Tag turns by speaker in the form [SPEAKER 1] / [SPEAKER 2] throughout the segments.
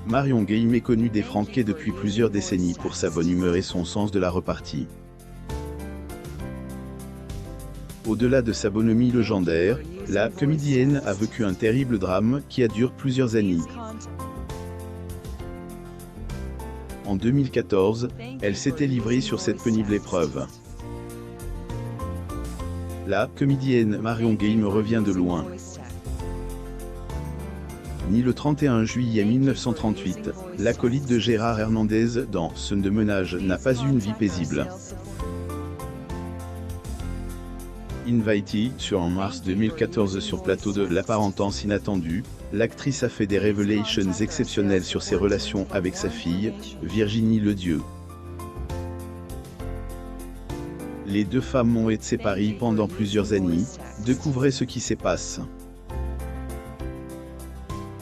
[SPEAKER 1] Marion Game est connue des Franquets depuis plusieurs décennies pour sa bonne humeur et son sens de la repartie. Au-delà de sa bonhomie légendaire, la comédienne a vécu un terrible drame qui a duré plusieurs années. En 2014, elle s'était livrée sur cette pénible épreuve. La comédienne Marion Game revient de loin. Née le 31 juillet 1938, l'acolyte de Gérard Hernandez dans Scène de ménage n'a pas eu une vie paisible. Invitée sur en mars 2014 sur plateau de L'apparentance inattendue, l'actrice a fait des révélations exceptionnelles sur ses relations avec sa fille, Virginie Ledieu. Les deux femmes ont été séparées pendant plusieurs années. Découvrez ce qui se passe.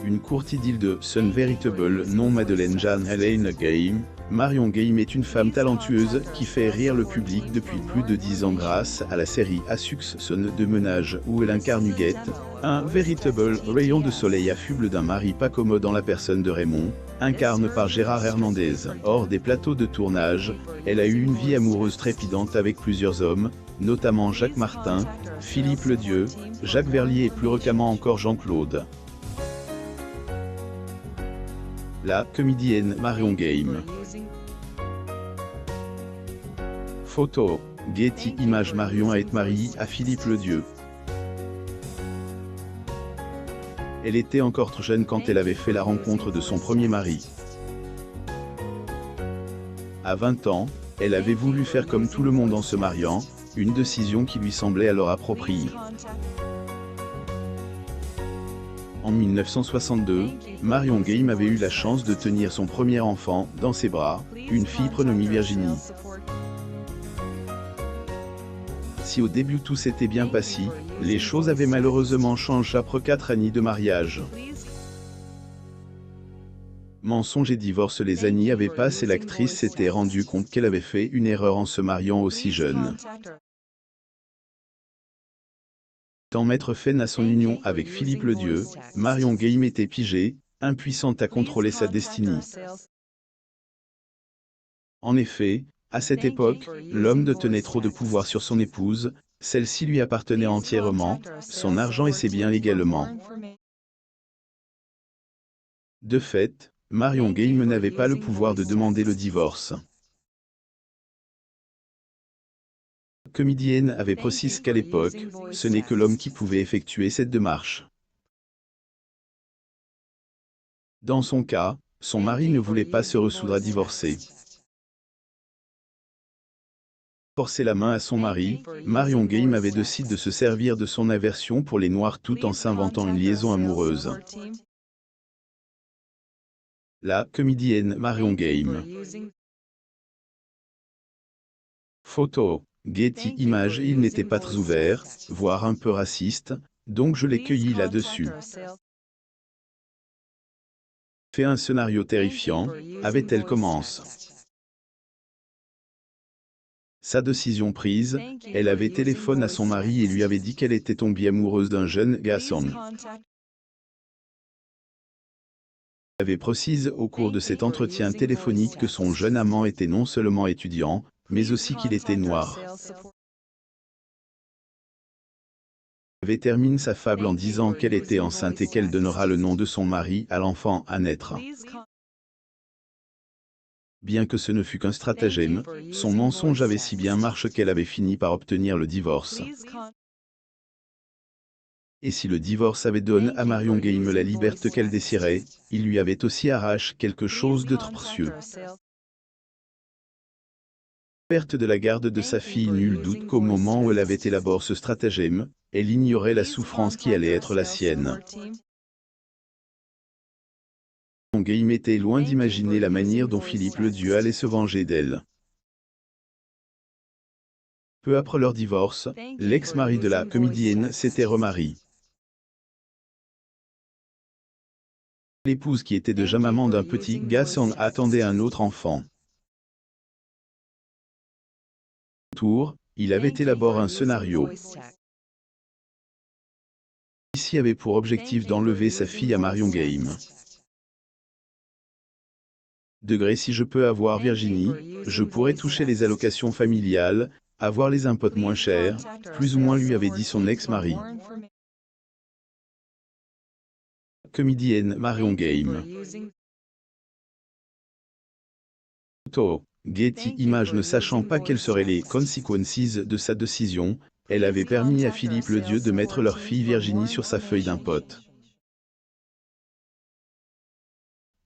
[SPEAKER 1] Une courte idylle de Son véritable nom Madeleine Jeanne Hélène Game. Marion Game est une femme talentueuse qui fait rire le public depuis plus de 10 ans grâce à la série à succès Scène de ménage où elle incarne Huguette, un véritable rayon de soleil affuble d'un mari pas commode dans la personne de Raymond, incarne par Gérard Hernandez. Hors des plateaux de tournage, elle a eu une vie amoureuse trépidante avec plusieurs hommes, notamment Jacques Martin, Philippe Ledieu, Jacques Verlier et plus récemment encore Jean-Claude. La comédienne Marion Game. Photo, Getty Images. Marion est mariée à Philippe Ledieu. Elle était encore trop jeune quand elle avait fait la rencontre de son premier mari. À 20 ans, elle avait voulu faire comme tout le monde en se mariant, une décision qui lui semblait alors appropriée. En 1962, Marion Game avait eu la chance de tenir son premier enfant dans ses bras, une fille prénommée Virginie. Si au début tout s'était bien passé, les choses avaient malheureusement changé après 4 années de mariage. Mensonges et divorce. Les années avaient passé et l'actrice s'était rendue compte qu'elle avait fait une erreur en se mariant aussi jeune. Sans mettre fin à son union avec Philippe Ledieu, Marion Game était pigée, impuissante à contrôler sa destinée. En effet, à cette époque, l'homme détenait trop de pouvoir sur son épouse, celle-ci lui appartenait entièrement, son argent et ses biens également. De fait, Marion Game n'avait pas le pouvoir de demander le divorce. La comédienne avait précisé qu'à l'époque, ce n'est que l'homme qui pouvait effectuer cette démarche. Dans son cas, son mari ne voulait pas se résoudre à divorcer. Forcer la main à son mari, Marion Game avait décidé de se servir de son aversion pour les noirs tout en s'inventant une liaison amoureuse. La comédienne Marion Game. Photo, Getty Images. Il n'était pas très ouvert, voire un peu raciste, donc je l'ai cueilli là-dessus. Fait un scénario terrifiant, avait-elle commence. Sa décision prise, elle avait téléphoné à son mari et lui avait dit qu'elle était tombée amoureuse d'un jeune garçon. Elle avait précisé au cours de cet entretien téléphonique que son jeune amant était non seulement étudiant, mais aussi qu'il était noir. Elle avait terminé sa fable en disant qu'elle était enceinte et qu'elle donnera le nom de son mari à l'enfant à naître. Bien que ce ne fût qu'un stratagème, son mensonge avait si bien marché qu'elle avait fini par obtenir le divorce. Et si le divorce avait donné à Marion Game la liberté qu'elle désirait, il lui avait aussi arraché quelque chose de très précieux. Perte de la garde de sa fille. Nul doute qu'au moment où elle avait élaboré ce stratagème, elle ignorait la souffrance qui allait être la sienne. Marion Game était loin d'imaginer la manière dont Philippe Ledieu allait se venger d'elle. Peu après leur divorce, l'ex-mari de la comédienne s'était remarié. L'épouse qui était déjà maman d'un petit garçon attendait un autre enfant. Tour, il avait élaboré un scénario. Ici avait pour objectif d'enlever sa fille à Marion Game. Si je peux avoir Virginie, je pourrais toucher les allocations familiales, avoir les impôts moins chers, plus ou moins lui avait dit son ex-mari. Comédienne Marion Game. Photo. Getty Images. Ne sachant pas quelles seraient les conséquences de sa décision, elle avait permis à Philippe Ledieu de mettre leur fille Virginie sur sa feuille d'impôt.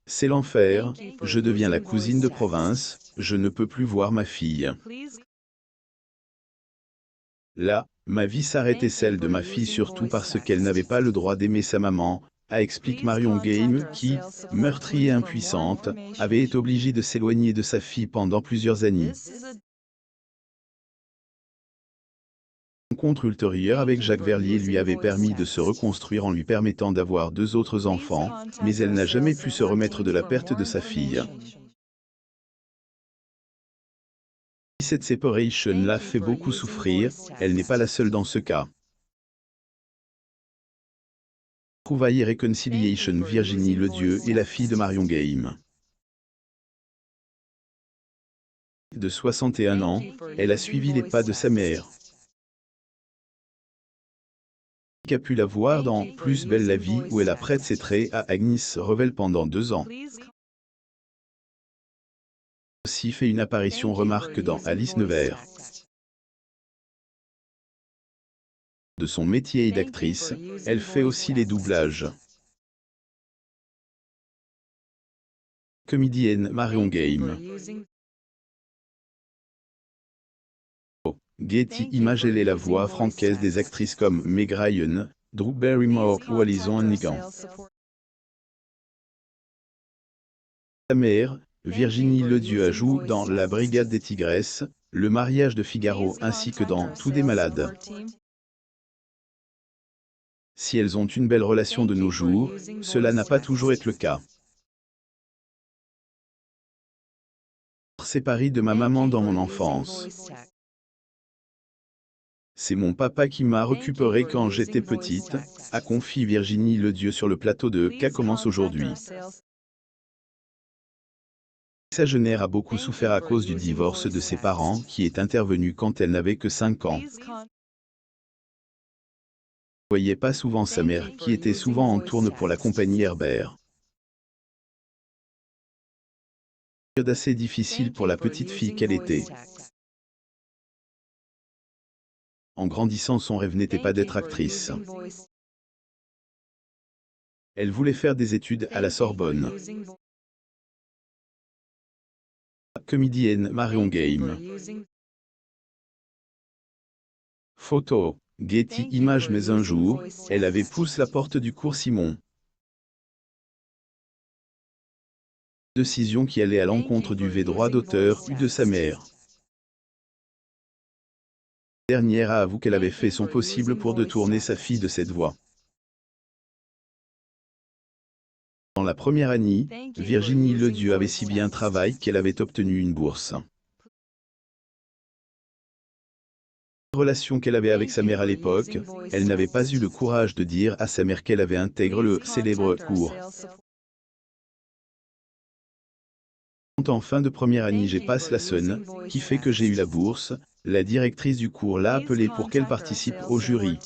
[SPEAKER 1] C'est l'enfer, je deviens la cousine de province, je ne peux plus voir ma fille. Là, ma vie s'arrête et celle de ma fille surtout parce qu'elle n'avait pas le droit d'aimer sa maman, explique Marion Game qui, meurtrie et impuissante, avait été obligée de s'éloigner de sa fille pendant plusieurs années. Rencontre ultérieure avec Jacques Verlier lui avait permis de se reconstruire en lui permettant d'avoir 2 autres enfants, mais elle n'a jamais pu se remettre de la perte de sa fille. Cette séparation l'a fait beaucoup souffrir, elle n'est pas la seule dans ce cas. Trouvailles et Reconciliation. Virginie Ledieu est la fille de Marion Game. De 61 ans, elle a suivi les pas de sa mère. Qui a pu la voir dans Plus belle la vie où elle a prêté ses traits à Agnès Revel pendant 2 ans. Aussi fait une apparition remarque dans Alice Nevers. De son métier d'actrice, elle fait aussi les doublages. Comédienne Marion Game. Getty Images. Elle est la voix francaise des actrices comme Meg Ryan, Drew Barrymore ou Alison Hannigan. Sa mère, Virginie Ledieu, joue dans La Brigade des Tigresses, Le mariage de Figaro ainsi que dans Tous des malades. Si elles ont une belle relation de nos jours, cela n'a pas toujours été le cas. Séparée de ma maman dans mon enfance. C'est mon papa qui m'a récupéré quand j'étais petite, a confié Virginie Ledieu sur le plateau de Qu'a commence aujourd'hui. Sa jeunesse a beaucoup souffert à cause du divorce de ses parents qui est intervenu quand elle n'avait que 5 ans. Elle ne voyait pas souvent sa mère qui était souvent en tourne pour la compagnie Herbert. Période assez difficile pour la petite fille qu'elle était. En grandissant, son rêve n'était pas d'être actrice. Elle voulait faire des études à la Sorbonne. Comédienne Marion Game. Photo. Getty Images. Mais un jour, elle avait poussé la porte du cours Simon. Décision qui allait à l'encontre du droit d'auteur de sa mère. Dernière a avoué qu'elle avait fait son possible pour détourner sa fille de cette voie. Dans la première année, Virginie Ledieu avait si bien travaillé qu'elle avait obtenu une bourse. La relation qu'elle avait avec sa mère à l'époque, elle n'avait pas eu le courage de dire à sa mère qu'elle avait intégré le célèbre cours. En fin de première année, j'ai passé la sonne, qui fait que j'ai eu la bourse. La directrice du cours l'a appelée pour qu'elle participe au jury.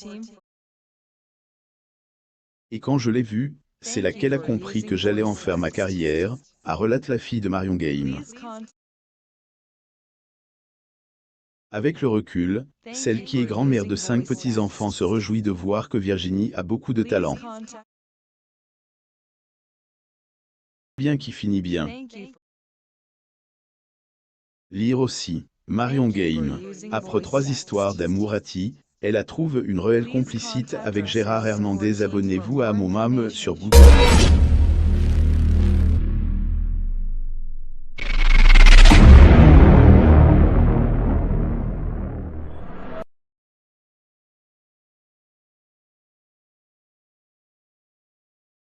[SPEAKER 1] Et quand je l'ai vue, c'est là qu'elle a compris que j'allais en faire ma carrière, a relate la fille de Marion Game. Avec le recul, celle qui est grand-mère de 5 petits-enfants se réjouit de voir que Virginie a beaucoup de talent. Bien qui finit bien. Lire aussi. Marion Game. Après 3 histoires d'amour elle a trouvé une réelle complicité avec Gérard Hernandez. Abonnez-vous à mon mam sur Google.